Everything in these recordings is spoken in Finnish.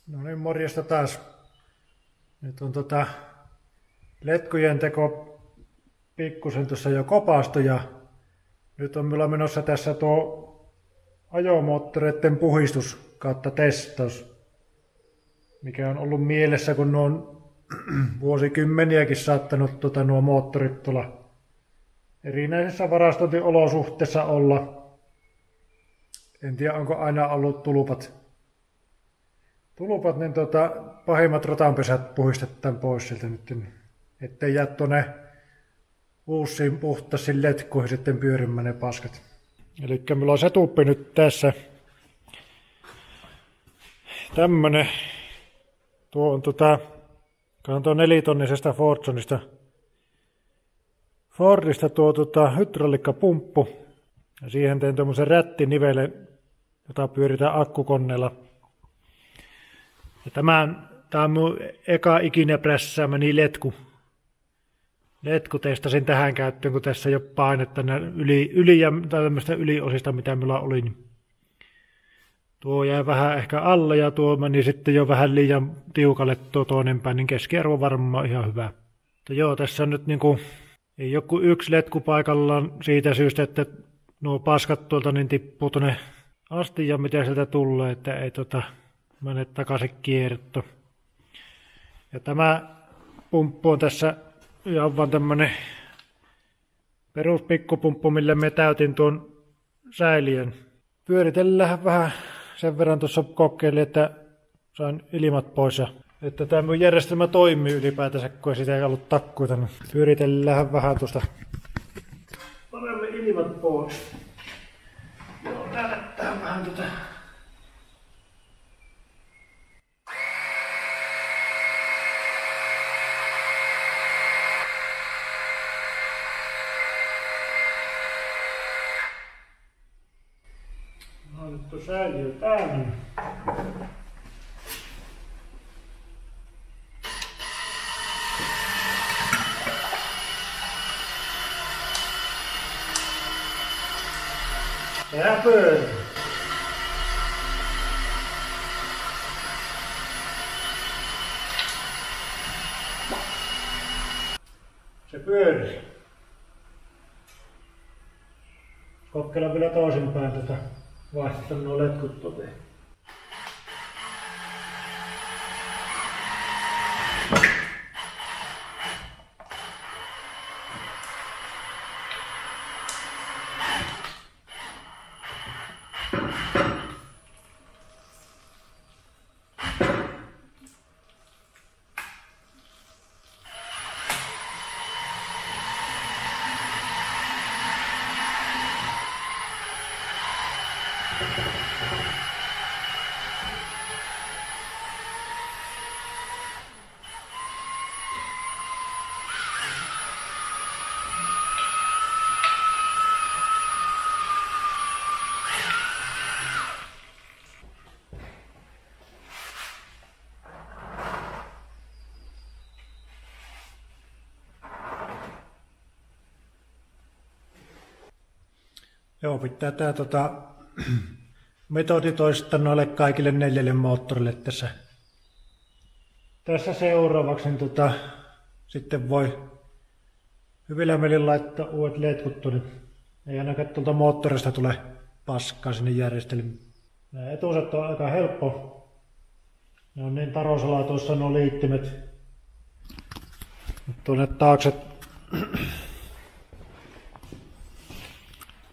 No niin, morjesta taas. Nyt on letkujen teko pikkusen tuossa jo kopastu ja nyt on minulla menossa tässä tuo ajomoottoreiden puhistus kautta testaus, mikä on ollut mielessä, kun ne on vuosikymmeniäkin saattanut nuo moottorit tuolla erinäisissä varastointiolosuhteissa olla. En tiedä, onko aina ollut tulupat, niin pahimmat rotanpesät puhistetaan pois sieltä nyt, ettei jää tuonne uusiin puhtaisiin letkuihin sitten pyörimään ne paskat. Eli minulla on setuppi nyt tässä. Tämmönen. Tuo on tuo 4-tonnisesta Fordista tuo hydraulikkapumppu. Ja siihen tein tuommoisen rättinivelen, jota pyöritään akkukoneella. Ja tämä on mun eka ikinä prässäämäni letku testasin tähän käyttöön, kun tässä ei ole painetta tai tämmöistä yliosista, mitä minulla oli. Niin tuo jäi vähän ehkä alle ja tuo meni sitten jo vähän liian tiukalle tuo toinen päin, niin keskiarvo varmaan ihan hyvä. Mutta joo, tässä on nyt niinku, ei joku yksi letku paikallaan siitä syystä, että nuo paskat tuolta niin tippuu tuonne asti ja mitä sieltä tulee, että ei mene takaisin kierto. Ja tämä pumppu on tässä ihan vaan tämmönen peruspikkupumppu, millä me täytin tuon säiliön. Pyöritellään vähän sen verran tuossa kokeilin, että sain ilmat pois ja että tämä mun järjestelmä toimii ylipäätänsä, kun sitä ei ollut takkuita. Niin pyöritellään vähän tuosta. Panemme ilmat pois. Joo, näyttää vähän No nyt on säiliö päällä. Sehän pyörii. Se pyörii. Kokeillaan vielä toisinpäin vaihtaa nuo letkut toteen. Joo, pitää tämä metodi toistaa noille kaikille 4 moottorille tässä seuraavaksi, niin sitten voi hyvillä mielin laittaa uudet letkut tuonne. Ei ainakaan tuolta moottorista tule paskaa sinne järjestelmiin. Nämä etuset on aika helppo. Ne on niin tarosalaa tuossa nuo liittimet. Tuonne taakse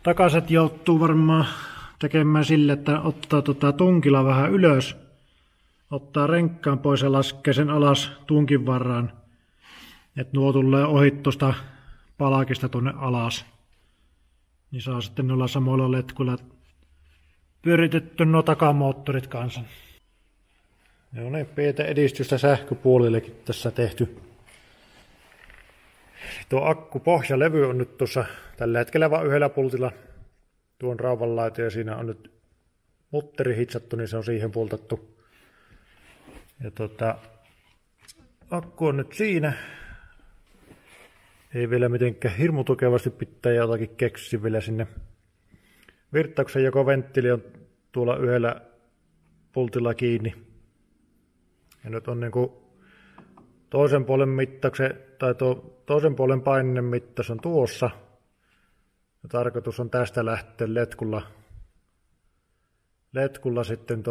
takaiset joutuu varmaan tekemään sille, että ottaa tunkilla vähän ylös, ottaa renkkaan pois ja laskee sen alas tunkin varaan, että nuo tulee ohi tuosta palakista tuonne alas. Niin saa sitten noilla samoilla letkuilla pyöritetty nuo takamoottorit kanssa. Joo, niin pientä edistystä sähköpuolillekin tässä tehty. Tuo akkupohjalevy on nyt tuossa tällä hetkellä vain yhdellä pultilla tuon rauvan laita ja siinä on nyt mutteri hitsattu, niin se on siihen pultattu. Ja akku on nyt siinä. Ei vielä mitenkään hirmu tukevasti pitää jotakin keksiä vielä sinne. Virtauksen jakoventtiili on tuolla yhdellä pultilla kiinni. Ja nyt on niinku toisen puolen mittauksen, tai toisen puolen paininen mittaus on tuossa. Ja tarkoitus on tästä lähteä letkulla sitten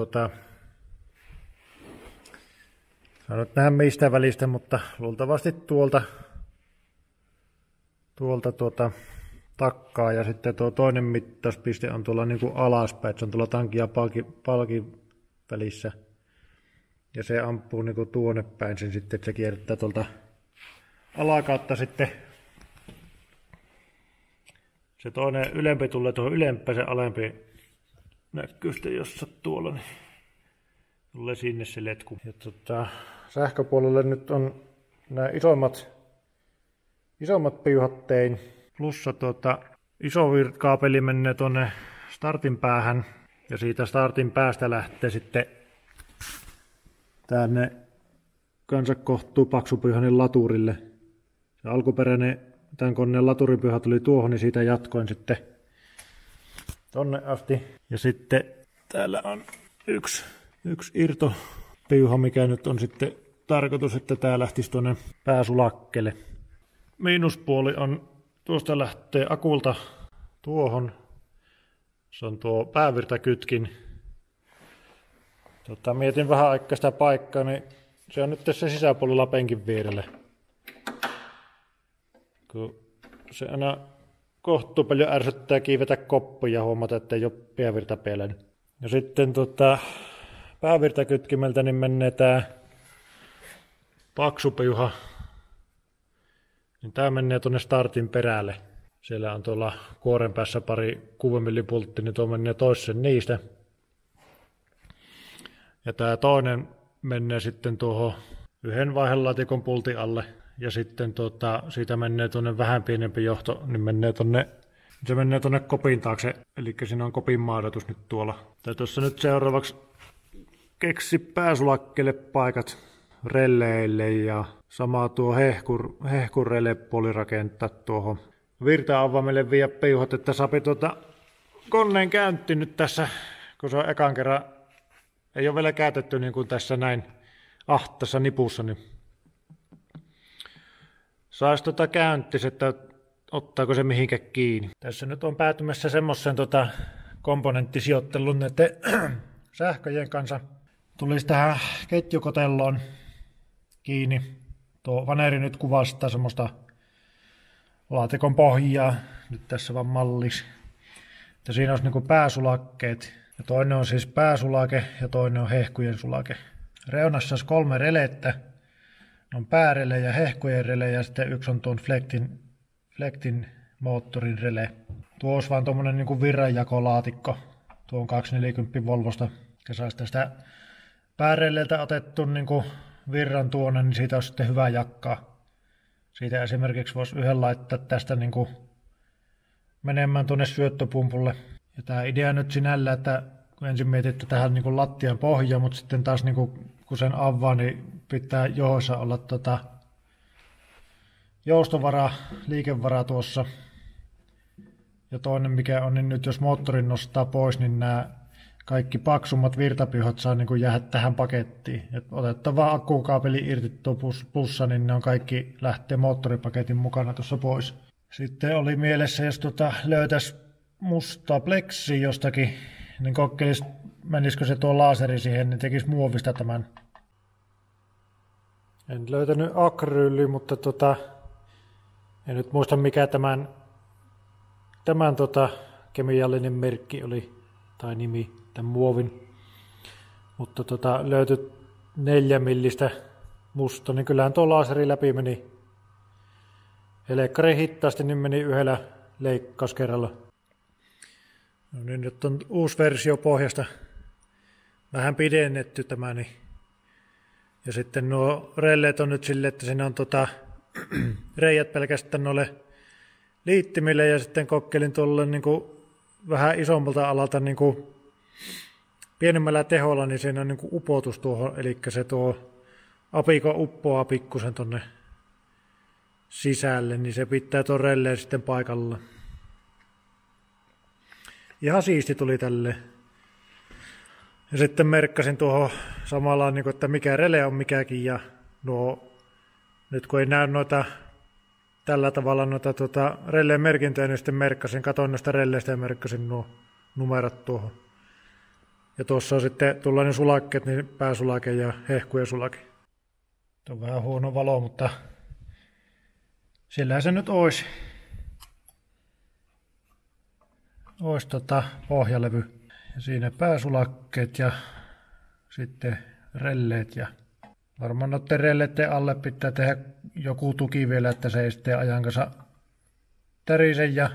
saan nyt nähdä mistä välistä, mutta luultavasti tuolta takkaa, ja sitten tuo toinen mittauspiste on tuolla niin kuin alaspäin, että se on tuolla tankin ja palkin välissä. Ja se ampuu niin kuin tuonne päin sen sitten, että se kiertää tuolta alakautta sitten. Se toinen ylempi tulee tuohon ylempään, se alempi näkyy sitten jossain tuolla, niin tulee sinne se letku. Ja sähköpuolelle nyt on nämä isommat piuhat tein. Plussa iso kaapeli menee tuonne startin päähän. Ja siitä startin päästä lähtee sitten tänne kanssa kohtuu paksupiuhanin laturille. Se alkuperäinen tämän koneen laturipyhä tuli tuohon, niin siitä jatkoin sitten tonne asti. Ja sitten täällä on yksi irtopiuha, mikä nyt on sitten tarkoitus, että tää lähtisi tuonne pääsulakkeelle. Miinuspuoli on, tuosta lähtee akulta tuohon. Se on tuo päävirtakytkin. Mietin vähän aikaa sitä paikkaa, niin se on nyt tässä sisäpuolella penkin vierelle. Kun se aina kohtuu paljon ärsyttää kiivetä koppuja ja huomata, että ei ole päävirta päällä. Ja sitten päävirtakytkimeltä niin menee tää paksupiuha. Niin tää menee tuonne startin perälle. Siellä on tuolla kuoren päässä pari 6 millipultti, niin tuo menee toisen niistä. Ja tää toinen menee sitten tuohon yhden vaihelaatikon pultin alle. Ja sitten siitä menee tuonne vähän pienempi johto, niin se menee tuonne kopin taakse. Eli siinä on kopin maadotus nyt tuolla. Tai tuossa nyt seuraavaksi keksi pääsulakkeelle paikat relleille ja sama tuo hehkurelepuoli rakentaa tuohon virta-avaimelle viedä piuhat, että saapi koneen käynti nyt tässä, kun se on ekan kerran, ei ole vielä käytetty niin kuin tässä näin ahtassa nipussa, niin saisi käyntis, että ottaako se mihinkä kiinni. Tässä nyt on päätymässä semmoisen komponenttisijoittelun näiden sähköjen kanssa. Tulisi tähän ketjukotelloon kiinni. Tuo vaneri nyt kuvastaa semmoista laatikon pohjaa. Nyt tässä vaan mallis. Että siinä olisi niin pääsulakkeet. Ja toinen on siis pääsulake ja toinen on hehkujen sulake. Reunassa olisi 3 relettä. Ne on päärele ja hehkujen rele ja sitten yksi on tuon flektin moottorin rele. Tuo olisi vaan tuommoinen niin virranjakolaatikko. Tuo on 240 Volvosta. Ja saisi tästä pääreleeltä otettu niin virran tuonne, niin siitä olisi sitten hyvä jakkaa. Siitä esimerkiksi voisi yhden laittaa tästä niin menemään tuonne syöttöpumpulle. Ja tämä idea nyt sinällä, että kun ensin mietitte tähän niin lattian pohja, mutta sitten taas niin kun sen avaa, niin pitää johoissa olla joustovara, liikevara tuossa. Ja toinen mikä on, niin nyt jos moottorin nostaa pois, niin nämä kaikki paksummat virtapiuhat saa niin jäädä tähän pakettiin. Et otettava akkukaapeli irti tuo plussa, niin ne on kaikki lähtee moottoripaketin mukana tuossa pois. Sitten oli mielessä, jos löytäisi mustaa pleksiä jostakin, niin kokeilisi, menisikö se tuo laaseri siihen, niin tekisi muovista tämän. En löytänyt akryyliä, mutta en nyt muista mikä tämän kemiallinen merkki oli, tai nimi, tämän muovin. Mutta löytyi 4 millistä musta, niin kyllähän tuo laaseri läpi meni. Elekkari hittaasti, niin meni yhdellä leikkauskerralla. No niin, nyt on uusi versio pohjasta. Vähän pidennetty tämä. Niin. Ja sitten nuo relleet on nyt silleen, että siinä on reijät pelkästään noille liittimille. Ja sitten kokeilin tuolle niin kuin vähän isommalta alalta niin kuin pienemmällä teholla, niin siinä on niin kuin upotus tuohon. Eli se tuo apiko uppoaa pikkusen tuonne sisälle, niin se pitää tuon relleen sitten paikalla. Ihan siisti tuli tälle. Ja sitten merkkasin tuohon samalla, niin kuin, että mikä rele on mikäkin. Ja nyt kun ei näy tällä tavalla releen merkintöjä, niin sitten merkkasin, katon noista relleistä ja merkkasin nuo numerot tuohon. Ja tuossa on sitten tuollainen sulakkeet, niin pääsulake ja hehkujen sulake. Tuo on vähän huono valo, mutta sillähän se nyt olisi pohjalevy. Ja siinä pääsulakkeet ja sitten relleet. Ja varmaan noiden relleiden alle pitää tehdä joku tuki vielä, että se ei sitten ajan kanssa tärisen ja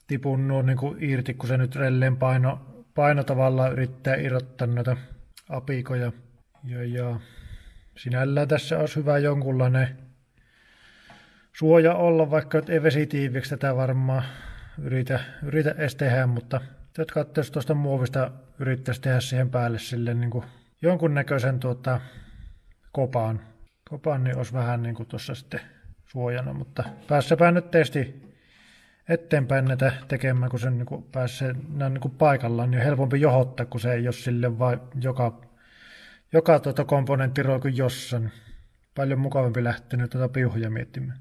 tipunnu niin kuin irti, kun se nyt relleen paino tavallaan yrittää irrottaa noita apikoja. Ja sinällään tässä olisi hyvä jonkunlainen suoja olla, vaikka ei vesitiiviksi tätä varmaan yritä edes tehdä, mutta jos tuosta muovista yrittäisi tehdä siihen päälle silleen niin kuin jonkunnäköisen kopan, niin olisi vähän niin kuin tuossa sitten suojana, mutta päässäpä nyt testi eteenpäin näitä tekemään, kun se niin pääsee niin paikallaan, niin on helpompi johottaa, kun se ei ole sille vaan joka komponentti roiku jossain. Paljon mukavampi lähtenyt piuhoja miettimään.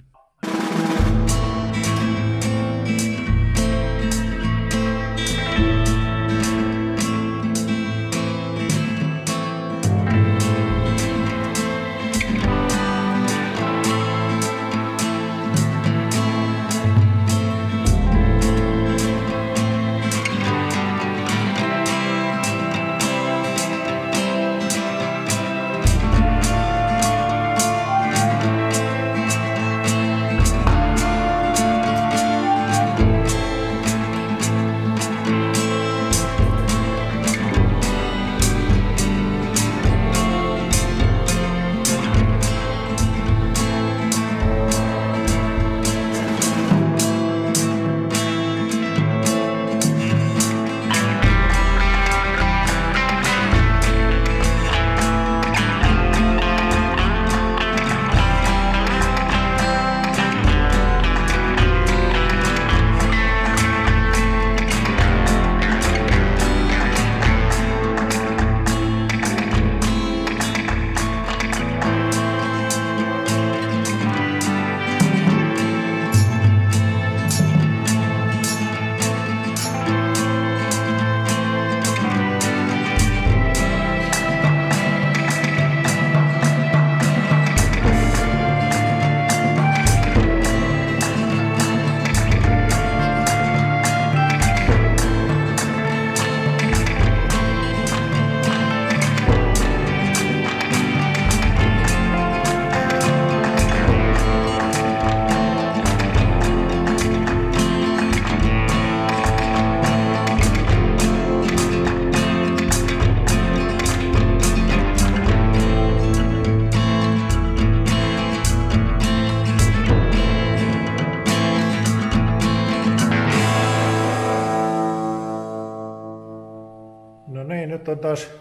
Nyt on taas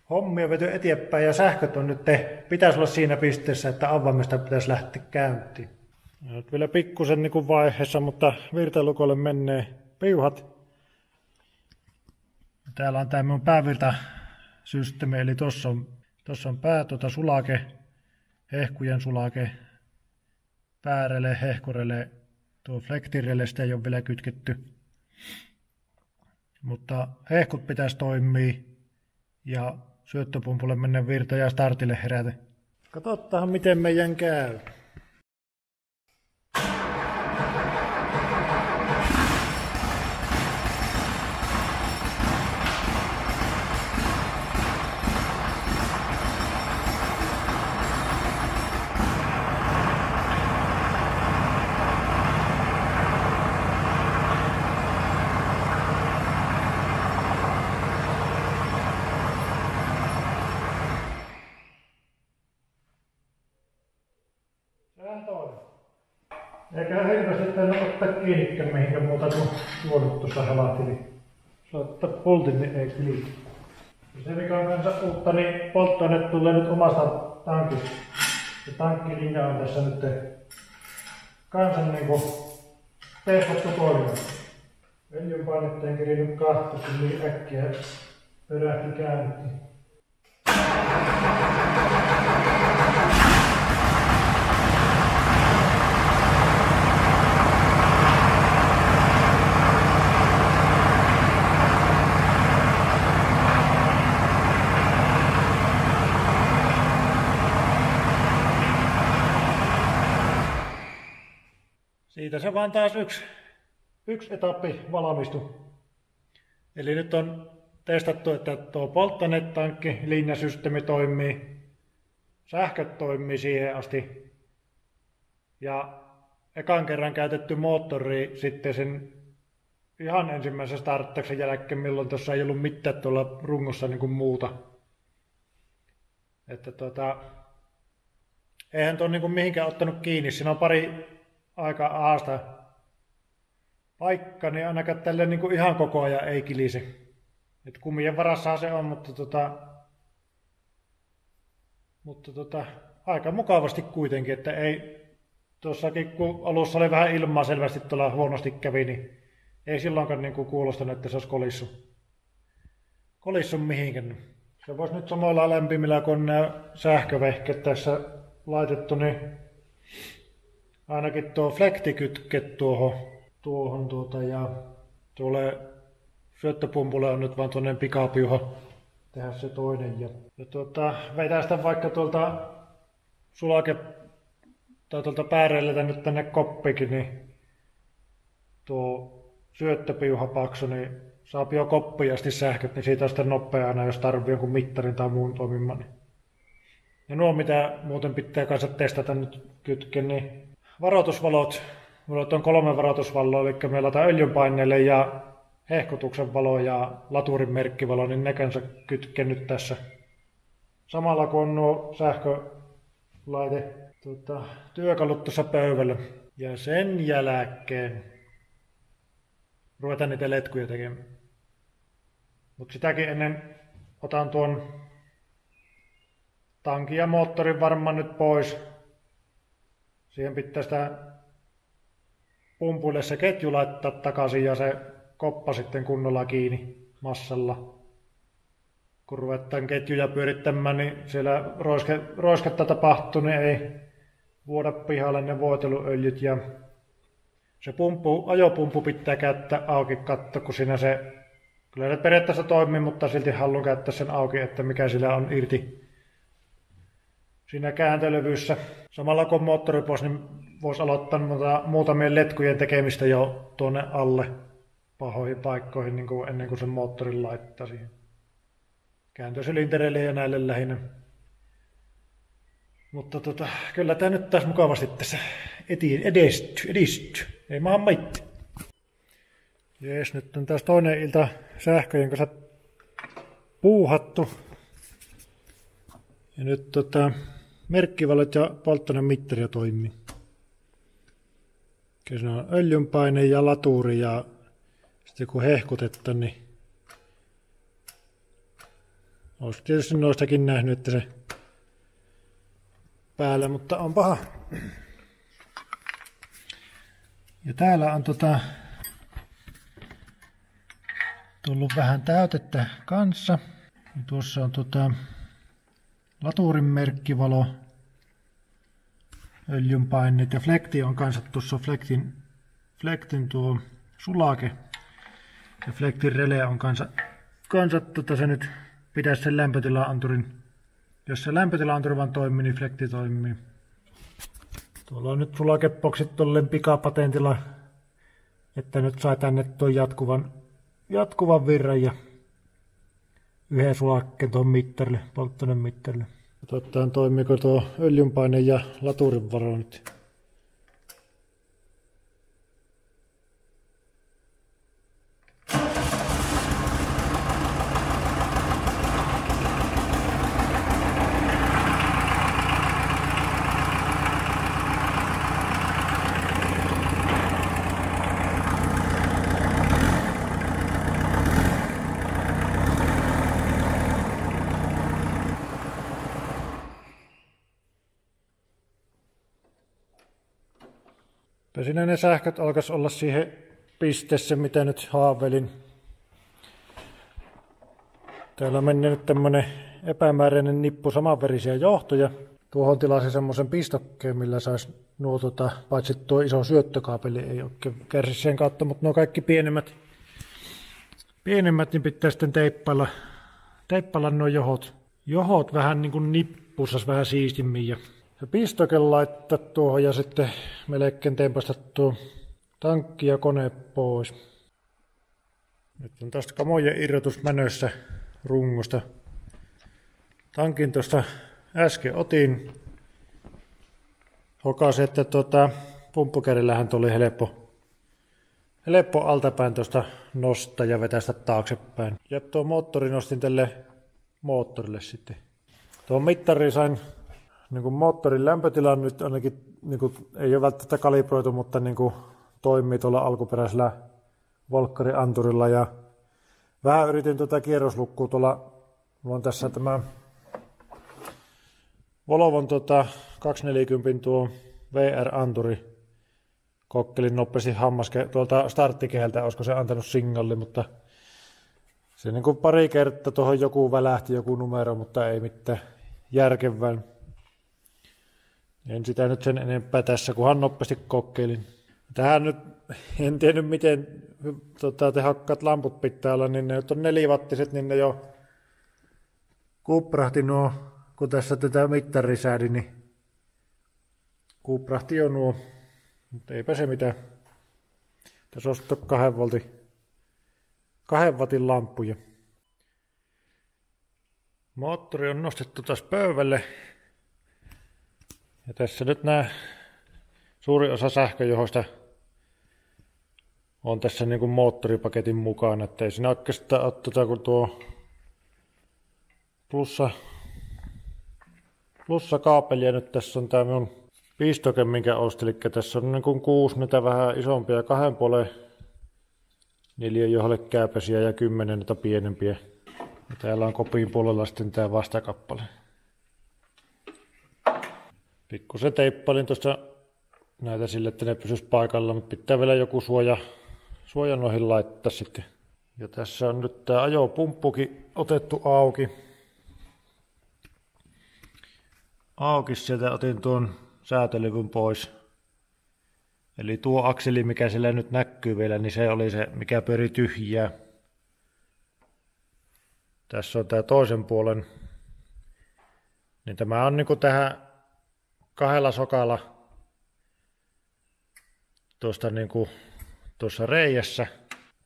hommia vety eteenpäin ja sähköt on nyt pitäisi olla siinä pisteessä, että avaimesta pitäisi lähteä käyntiin. Nyt vielä pikkusen niin vaiheessa, mutta virtalukolle menee piuhat. Täällä on tämä minun päävirtasysteemi, eli tuossa on pää, sulake, hehkujen sulake, päärele, hehkurele, tuo flektirele, sitä ei ole vielä kytketty. Mutta hehkut pitäisi toimia ja syöttöpumpulle mennä virta ja startille herätä. Katsotaan miten meidän käy. Eikä hirveästi tänne ottaa kiinnikään mihinkä muuta kuin tuonut tuossa halahti, niin laittaa poltin, niin ei kiinni. Se mikä on kanssa uutta, niin polttoaine tulee nyt omasta tankista. Se tankkilinja on tässä nyt kanssa niinku testattu toiminut. Öljynpainetta en kerinyt katsoa, kun niin äkkiä perähti käyntiin. Siitä se vaan taas yksi etappi valmistui. Eli nyt on testattu, että tuo polttoainetankki, linjasysteemi toimii, sähköt toimii siihen asti. Ja ekan kerran käytetty moottori sitten sen ihan ensimmäisen starttauksen jälkeen, milloin tuossa ei ollut mitään tuolla rungossa niin kuin muuta. Että eihän tuon niin kuin mihinkään ottanut kiinni. Siinä on pari aika aasta paikka, niin ainakaan tälleen niin kuin ihan koko ajan ei kilise. Et kumien varassahan se on, mutta aika mukavasti kuitenkin, että ei tuossakin kun alussa oli vähän ilmaa selvästi tuolla huonosti kävi, niin ei silloinkaan niin kuin kuulostanut, että se olisi kolissu mihinkään. Se voisi nyt samalla lämpimillä, kun nämä sähkövehkeet tässä laitettu, niin ainakin tuo flektikytke tuohon ja tuolle syöttöpumpulle on nyt vaan tuollainen pikapiuha tehdä se toinen. Ja vetää sitä vaikka tuolta tai tuolta pääreiltä nyt tänne koppikin, niin tuo syöttöpiuhapaksu, niin saa jo koppiin asti sähköt, niin siitä on sitten nopea aina, jos tarvii jonkun mittarin tai muun toimimaan. Ja nuo, mitä muuten pitää kanssa testata nyt kytken, niin varoitusvalot. Meillä on 3 varoitusvaloa, eli meillä on öljynpaineelle ja hehkutuksen valo ja laturin merkkivalo, niin ne kanssa kytken nyt tässä. Samalla kun on nuo sähkölaite työkalut tuossa pöydällä. Ja sen jälkeen ruvetaan niitä letkuja tekemään. Mutta sitäkin ennen otan tuon tankin ja moottorin varmaan nyt pois. Siihen pitää sitä pumpuille se ketju laittaa takaisin ja se koppa sitten kunnolla kiinni massalla. Kun ruvetaan ketjuja pyörittämään, niin siellä roisketta tapahtuu, niin ei vuoda pihalle ne voiteluöljyt. Ja se ajopumpu pitää käyttää auki katto, kun siinä se, kyllä se periaatteessa toimii, mutta silti haluan käyttää sen auki, että mikä sillä on irti siinä kääntölevyssä. Samalla kun moottori pois, niin voisi aloittaa muutamien letkujen tekemistä jo tuonne alle pahoihin paikkoihin niin kuin ennen kuin sen moottorin laittaa siihen. Kääntösylintereille ja näille lähinnä. Mutta kyllä tämä nyt taas mukavasti tässä edistyy. Ei maahan maitti. Jees, nyt on taas toinen ilta sähköjen kanssa puuhattu. Ja nyt merkkivalot ja polttoainemittari toimii. Siinä on öljynpaine ja laturi ja sitten kun hehkutetta, niin olisi tietysti noistakin nähnyt, että se päällä, mutta on paha. Ja täällä on tullut vähän täytettä kanssa. Ja tuossa on laturin merkkivalo, öljynpaineet ja flekti on kanssa tuossa flektin tuo sulake. Ja flektin rele on kanssa se nyt pitäisi sen lämpötila-anturin. Jos se lämpötila-anturi vaan toimii, niin flekti toimii. Tuolla on nyt sulakeboksit tolleen pikapatentilla, että nyt sai tänne tuon jatkuvan virran ja yhden sulakkeen tuon mittarille, polttoainemittarille. Katsotaan toimiiko tuo öljynpaine ja laturin varo nyt. Siinä ne sähköt alkaisi olla siihen pisteessä, mitä nyt haaveilin. Täällä on mennyt nyt tämmönen epämääräinen nippu samanverisiä johtoja. Tuohon tilasin semmoisen pistokkeen, millä saisi nuo paitsi tuo iso syöttökaapeli ei oikein kärsi sen kautta, mutta nuo kaikki pienemmät niin pitää sitten teippailla nuo johot. Johot vähän niin kuin nippussas vähän siistimmin ja se pistoke laittaa tuohon ja sitten melkein tempaista tuo tankki ja kone pois. Nyt on tästä kamojen irrotus mänössä rungosta. Tankin tuosta äsken otin. Hokasi, että pumppukärrillähän tuli helppo altapäin tuosta nostaa ja vetästä taaksepäin. Ja tuo moottori nostin tälle moottorille sitten. Tuo mittari sain niin moottorin lämpötilan nyt ainakin, niin kuin, ei ole välttämättä kalibroitu, mutta niin kuin, toimii tuolla alkuperäisellä volkkarianturilla. Ja vähän yritin kierroslukkua tuolla, mulla on tässä tämä Volvon 240 tuo VR-anturi. Kokkelin nopeasti tuolta starttikeheltä, olisiko se antanut signalli, mutta se niin kuin pari kertaa tuohon joku välähti, joku numero, mutta ei mitään järkevää. En sitä nyt sen enempää tässä, kunhan nopeasti kokeilin. Tähän nyt en tiennyt, miten tehokkaat lamput pitää olla, niin ne nyt on 4-wattiset, niin ne jo kuprahti nuo, kun tässä tätä mittari säädi, niin kuprahti jo nuo, mutta eipä se mitään. Tässä on 2 watin lamppuja. Moottori on nostettu taas pöydälle. Ja tässä nyt suuri osa sähköjohosta on tässä niin kuin moottoripaketin mukana. Että ei siinä oikeastaan ole kun tuo plussa kaapelia. Nyt tässä on tämä minun pistoke, minkä ostin. Eli tässä on niin kuin 6 näitä vähän isompia 2,5 neliöjohdolle kääpäisiä ja 10 näitä pienempiä. Ja täällä on kopin puolella sitten tämä vastakappale. Pikkusen teippailin tuossa näitä sille, että ne pysyisi paikalla, mutta pitää vielä joku suoja noihin laittaa sitten. Ja tässä on nyt tämä ajopumppukin otettu auki. Sieltä otin tuon säätölevyn pois. Eli tuo akseli, mikä siellä nyt näkyy vielä, niin se oli se, mikä pyöri tyhjää. Tässä on tämä toisen puolen. Niin tämä on niinku tähän 2 sokalla tuossa reijässä.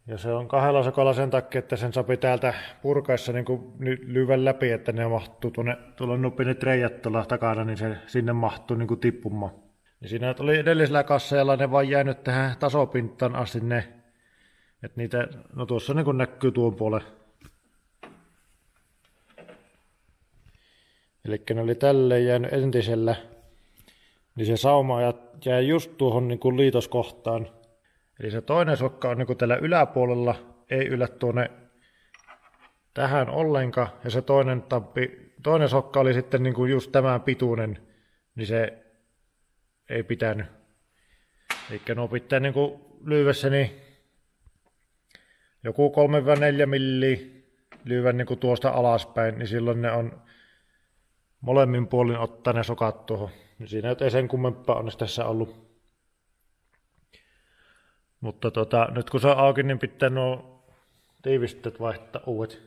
Ja se on 2 sokalla sen takia, että sen sopi täältä purkaessa niinku lyvän läpi, että ne mahtuu tuolla nuppinet reijät tuolla takana, niin se sinne mahtuu niinku tippumaan. Ja siinä oli edellisellä kassajalla ne vaan jäänyt tähän tasopintaan asti ne. Että niitä, no tuossa niinku näkyy tuon puolen. Elikkä ne oli tälleen jäänyt entisellä. Niin se sauma jäi just tuohon niinku liitoskohtaan. Eli se toinen sokka on niinku tällä yläpuolella, ei yllä tuonne tähän ollenkaan. Ja se toinen sokka oli sitten niinku just tämän pituinen, niin se ei pitänyt. Eli nuo pitää niinku lyydessä niin joku 3-4 milliä lyydä niinku tuosta alaspäin, niin silloin ne on molemmin puolin ottaa ne sokat tuohon. Niin siinä ei sen kummempaa olisi tässä ollut. Mutta nyt kun se on auki, niin pitää nuo tiivisteet vaihtaa uudet.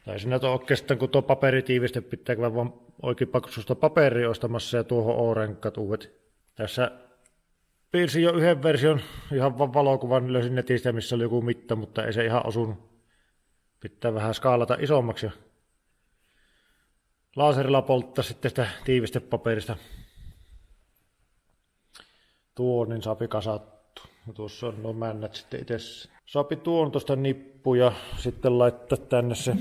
Tai siinä on oikeastaan, kun tuo paperitiiviste pitää käydä vaan oikein paksusta paperia ostamassa ja tuohon O-renkaat uudet. Tässä piirsin jo yhden version ihan vaan valokuvan, löysin netistä, missä oli joku mitta, mutta ei se ihan osunut. Pitää vähän skaalata isommaksi ja laserilla polttaa sitten sitä tiivistepaperista. Tuo niin saapi kasattu. Ja tuossa on nuo männät sitten itse. Saapi tuon tuosta nippu ja sitten laittaa tänne se.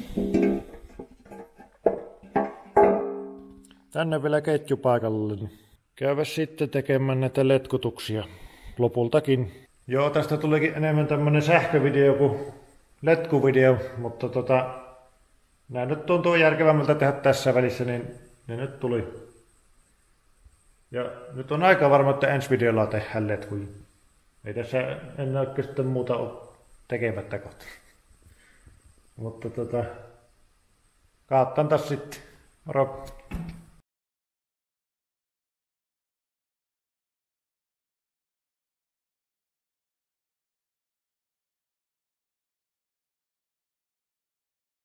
Tänne vielä ketjupaikalle. Käydä sitten tekemään näitä letkutuksia lopultakin. Joo, tästä tulikin enemmän tämmönen sähkövideo kuin letkuvideo, mutta nää nyt tuntuu järkevämmältä tehdä tässä välissä, niin ne nyt tuli. Ja nyt on aika varma, että ensi videolla tehdään letkuja. Ei tässä enää oikeastaan muuta ole tekemättä kohta. Mutta katsotaan taas sitten. Moro.